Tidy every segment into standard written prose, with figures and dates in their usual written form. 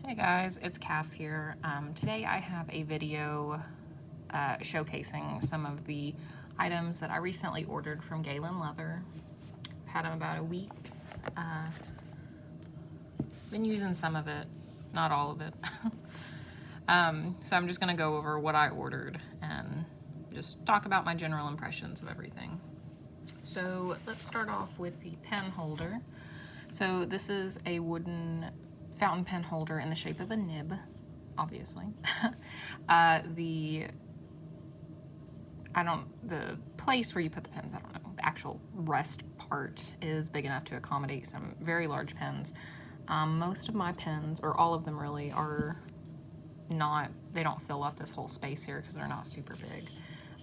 Hey guys, it's Cass here. Today I have a video showcasing some of the items that I recently ordered from Galen Leather. I've had them about a week. Been using some of it, not all of it. So I'm just going to go over what I ordered and just talk about my general impressions of everything. So let's start off with the pen holder. So this is a wooden fountain pen holder in the shape of a nib, obviously. The place where you put the pens, I don't know, the actual rest part is big enough to accommodate some very large pens. Most of my pens, or all of them really, are not, they don't fill up this whole space here because they're not super big.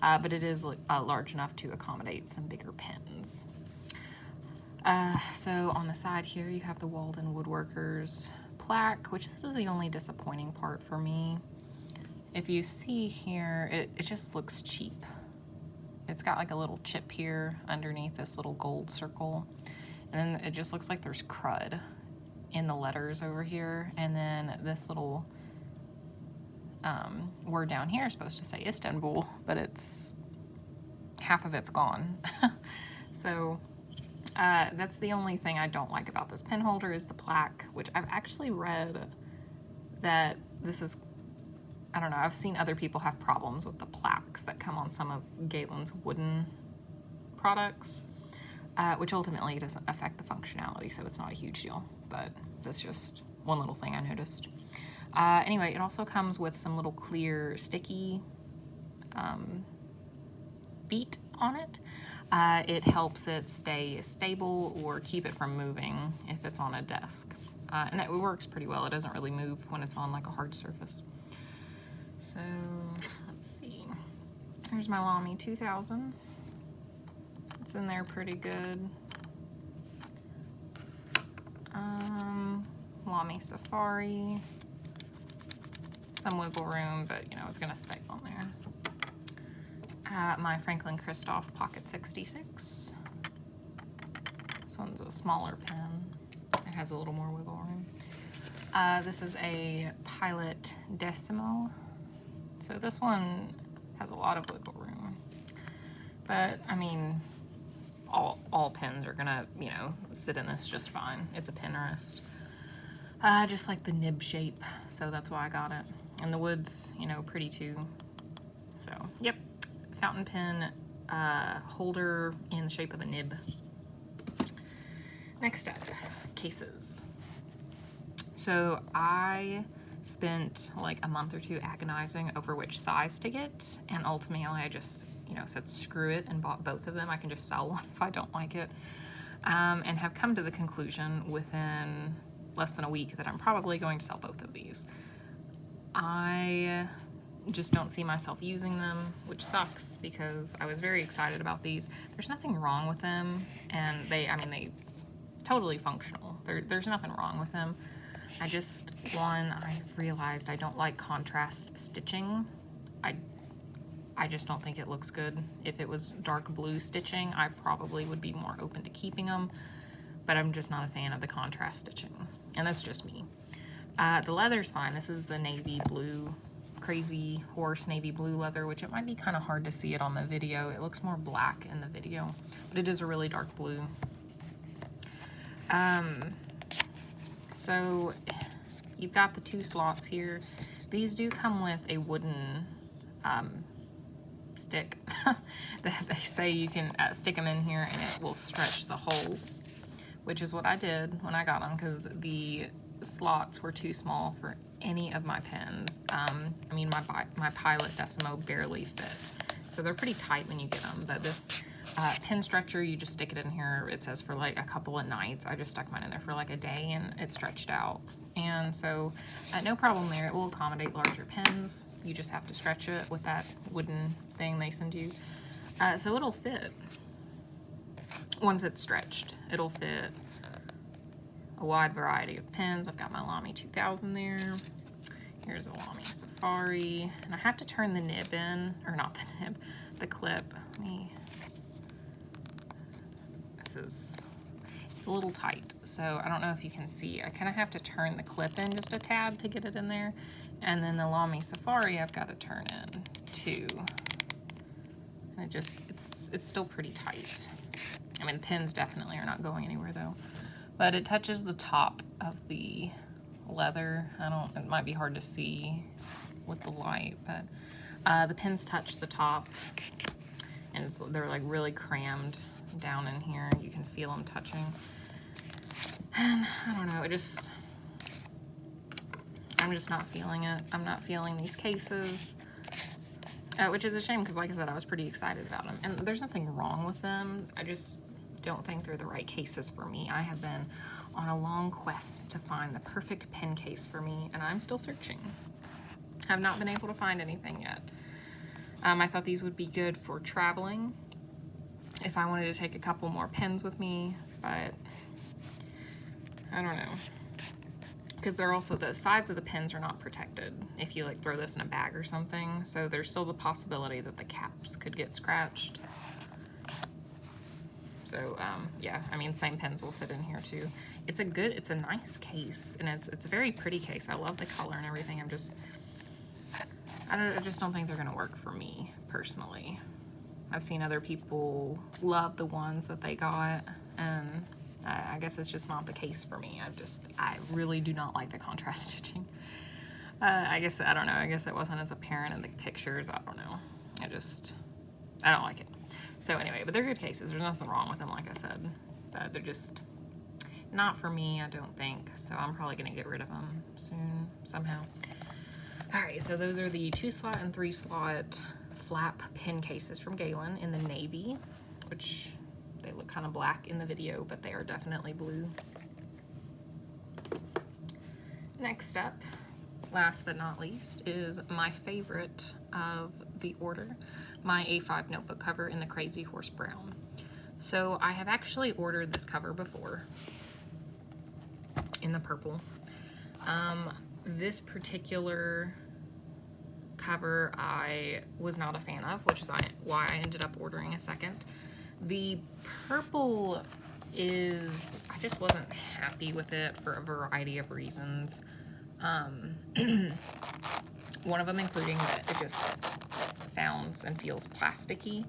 But it is large enough to accommodate some bigger pens. So on the side here you have the Walden Woodworkers plaque, which this is the only disappointing part for me. If you see here, it just looks cheap. It's got like a little chip here underneath this little gold circle, and then it just looks like there's crud in the letters over here, and then this little word down here is supposed to say Istanbul, but it's half of it's gone. So that's the only thing I don't like about this pen holder is the plaque, which I've actually read that this is, I don't know, I've seen other people have problems with the plaques that come on some of Galen's wooden products, which ultimately doesn't affect the functionality, so it's not a huge deal, but that's just one little thing I noticed. Anyway, it also comes with some little clear sticky feet on it. It helps it stay stable or keep it from moving if it's on a desk. And it works pretty well. It doesn't really move when it's on like a hard surface. So let's see. Here's my Lamy 2000. It's in there pretty good. Lamy Safari. Some wiggle room, but you know, it's gonna stay on there. My Franklin Christoph Pocket 66. This one's a smaller pen. It has a little more wiggle room. This is a Pilot Decimo. So this one has a lot of wiggle room. But, I mean, all pens are gonna, you know, sit in this just fine. It's a pen rest. Just like the nib shape, so that's why I got it. And the wood's, you know, pretty too. So, yep. Fountain pen holder in the shape of a nib. Next up, cases. So I spent like a month or two agonizing over which size to get, and ultimately I just, you know, said screw it and bought both of them. I can just sell one if I don't like it, and have come to the conclusion within less than a week that I'm probably going to sell both of these. I just don't see myself using them, which sucks because I was very excited about these. There's nothing wrong with them, and they totally functional. There's nothing wrong with them. I realized I don't like contrast stitching. I just don't think it looks good. If it was dark blue stitching, I probably would be more open to keeping them, but I'm just not a fan of the contrast stitching, and that's just me. The leather's fine. This is the navy blue, crazy horse navy blue leather, which it might be kind of hard to see it on the video. It looks more black in the video, but it is a really dark blue. So you've got the two slots here. These do come with a wooden stick that they say you can stick them in here and it will stretch the holes, which is what I did when I got them because the slots were too small for any of my pens. I mean, my Pilot Decimo barely fit, so they're pretty tight when you get them, but this pen stretcher, you just stick it in here. It says for like a couple of nights. I just stuck mine in there for like a day and it stretched out, and so no problem there. It will accommodate larger pens. You just have to stretch it with that wooden thing they send you, so it'll fit. Once it's stretched, it'll fit a wide variety of pens. I've got my Lamy 2000 there. Here's a Lamy Safari, and I have to turn the nib in, or not the nib, the clip. It's a little tight, so I don't know if you can see. I kind of have to turn the clip in just a tad to get it in there. And then the Lamy Safari I've got to turn in too. And it's still pretty tight. I mean, the pins definitely are not going anywhere though. But it touches the top of the leather. It might be hard to see with the light, but the pins touch the top, and they're like really crammed down in here. You can feel them touching. And I don't know, I'm just not feeling it. I'm not feeling these cases, which is a shame because, like I said, I was pretty excited about them. And there's nothing wrong with them. I just don't think they're the right cases for me. I have been on a long quest to find the perfect pen case for me, and I'm still searching. Have not been able to find anything yet. I thought these would be good for traveling if I wanted to take a couple more pens with me, but I don't know. Because they're also, the sides of the pins are not protected if you like throw this in a bag or something, so there's still the possibility that the caps could get scratched. So yeah, I mean, same pens will fit in here too. It's a nice case, and it's a very pretty case. I love the color and everything. I just don't think they're gonna work for me personally. I've seen other people love the ones that they got, and I guess it's just not the case for me. I really do not like the contrast stitching. I don't know, I guess it wasn't as apparent in the pictures. I don't know. I don't like it. So anyway, but they're good cases. There's nothing wrong with them, like I said. They're just not for me, I don't think. So I'm probably gonna get rid of them soon, somehow. All right, so those are the 2-slot and 3-slot flap pen cases from Galen in the navy, which they look kind of black in the video, but they are definitely blue. Next up, last but not least, is my favorite of the order, my A5 notebook cover in the Crazy Horse Brown. So I have actually ordered this cover before in the purple. This particular cover I was not a fan of, which is why I ended up ordering a second. The purple I just wasn't happy with it for a variety of reasons. One of them including that it just sounds and feels plasticky.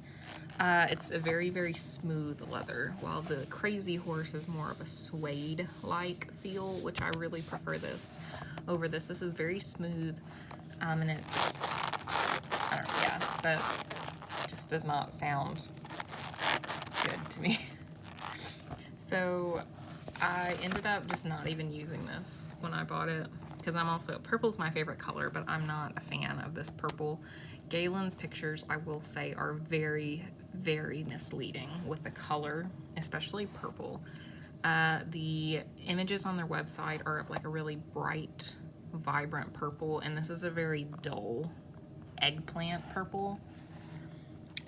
It's a very, very smooth leather, while the Crazy Horse is more of a suede-like feel, which I really prefer this over this. This is very smooth, and it just, I don't know, yeah, that just does not sound good to me. So I ended up just not even using this when I bought it, because purple's my favorite color, but I'm not a fan of this purple. Galen's pictures, I will say, are very, very misleading with the color, especially purple. The images on their website are of like a really bright, vibrant purple, and this is a very dull eggplant purple.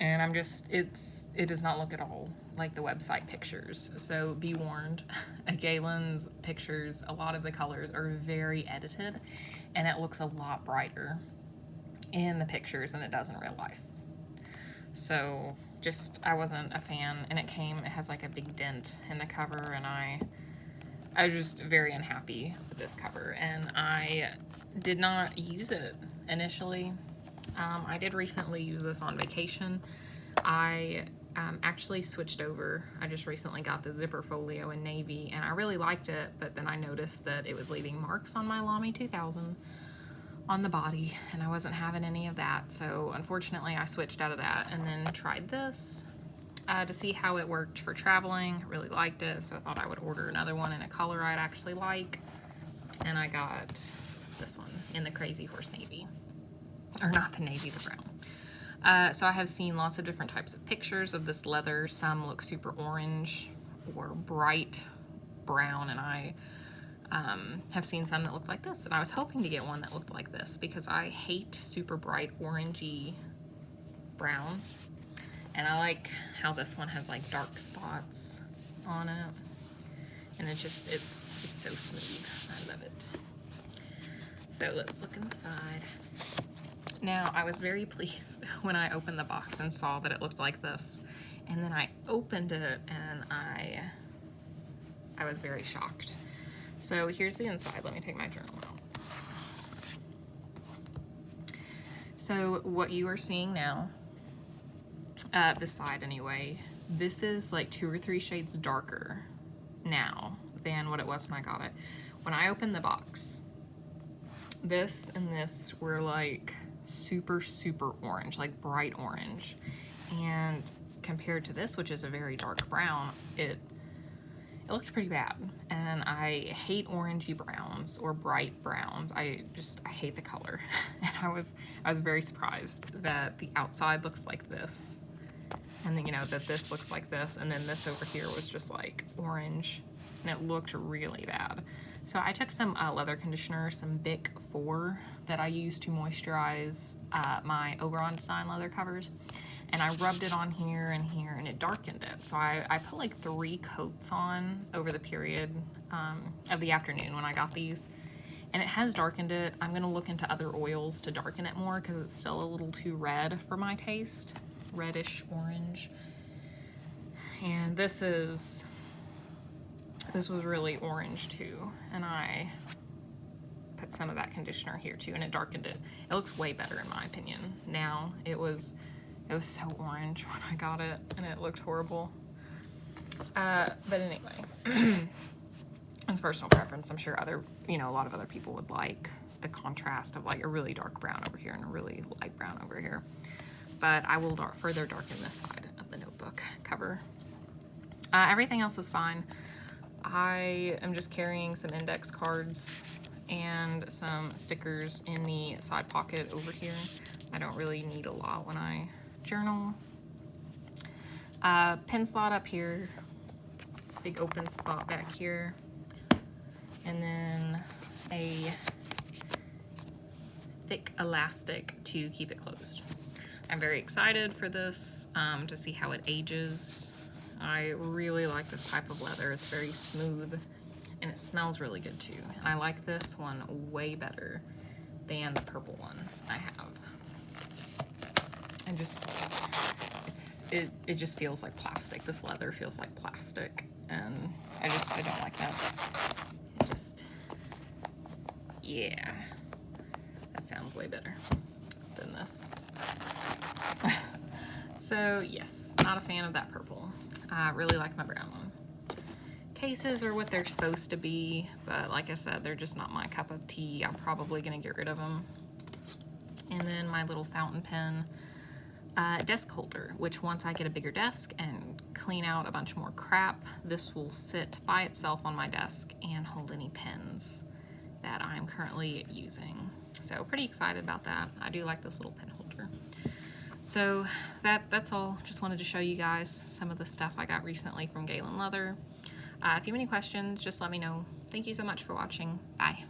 And it does not look at all like the website pictures. So be warned, Galen's pictures, a lot of the colors are very edited, and it looks a lot brighter in the pictures than it does in real life. So I wasn't a fan, and it has like a big dent in the cover, and I was just very unhappy with this cover, and I did not use it initially. I did recently use this on vacation. I actually switched over. I just recently got the zipper folio in navy, and I really liked it, but then I noticed that it was leaving marks on my Lamy 2000 on the body, and I wasn't having any of that. So unfortunately I switched out of that and then tried this to see how it worked for traveling. I really liked it, so I thought I would order another one in a color I'd actually like, and I got this one in the Crazy Horse navy. Or not the navy, the brown. So I have seen lots of different types of pictures of this leather. Some look super orange or bright brown, and I have seen some that look like this. And I was hoping to get one that looked like this because I hate super bright orangey browns. And I like how this one has like dark spots on it. And it's so smooth. I love it. So let's look inside. Now, I was very pleased when I opened the box and saw that it looked like this. And then I opened it and I I was very shocked. So here's the inside. Let me take my journal out. So what you are seeing now, this side anyway, this is like 2 or 3 shades darker now than what it was when I got it. When I opened the box, this and this were like super, super orange, like bright orange. And compared to this, which is a very dark brown, it looked pretty bad. And I hate orangey browns or bright browns. I hate the color. And I was very surprised that the outside looks like this. And then, you know, that this looks like this, and then this over here was just like orange, and it looked really bad. So I took some leather conditioner, some Bic 4 that I use to moisturize my Oberon design leather covers, and I rubbed it on here, and it darkened it. So I put like 3 coats on over the period of the afternoon when I got these, and it has darkened it. I'm gonna look into other oils to darken it more because it's still a little too red for my taste. Reddish orange. And this was really orange too, and I put some of that conditioner here too, and it darkened it. It looks way better in my opinion now. It was so orange when I got it, and it looked horrible. But anyway, it's personal preference. I'm sure a lot of other people would like the contrast of like a really dark brown over here and a really light brown over here. But I will further darken this side of the notebook cover. Everything else is fine. I am just carrying some index cards and some stickers in the side pocket over here. I don't really need a lot when I journal. Pen slot up here, big open spot back here, and then a thick elastic to keep it closed. I'm very excited for this to see how it ages. I really like this type of leather. It's very smooth and it smells really good too. I like this one way better than the purple one I have. And it just feels like plastic. This leather feels like plastic, and I don't like that. Yeah, that sounds way better than this. So yes, not a fan of that purple. I really like my brown one. Cases are what they're supposed to be, but like I said, they're just not my cup of tea. I'm probably gonna get rid of them. And then my little fountain pen desk holder, which once I get a bigger desk and clean out a bunch more crap, this will sit by itself on my desk and hold any pens that I'm currently using. So pretty excited about that. I do like this little pen holder. So that's all. Just wanted to show you guys some of the stuff I got recently from Galen Leather. If you have any questions, just let me know. Thank you so much for watching. Bye.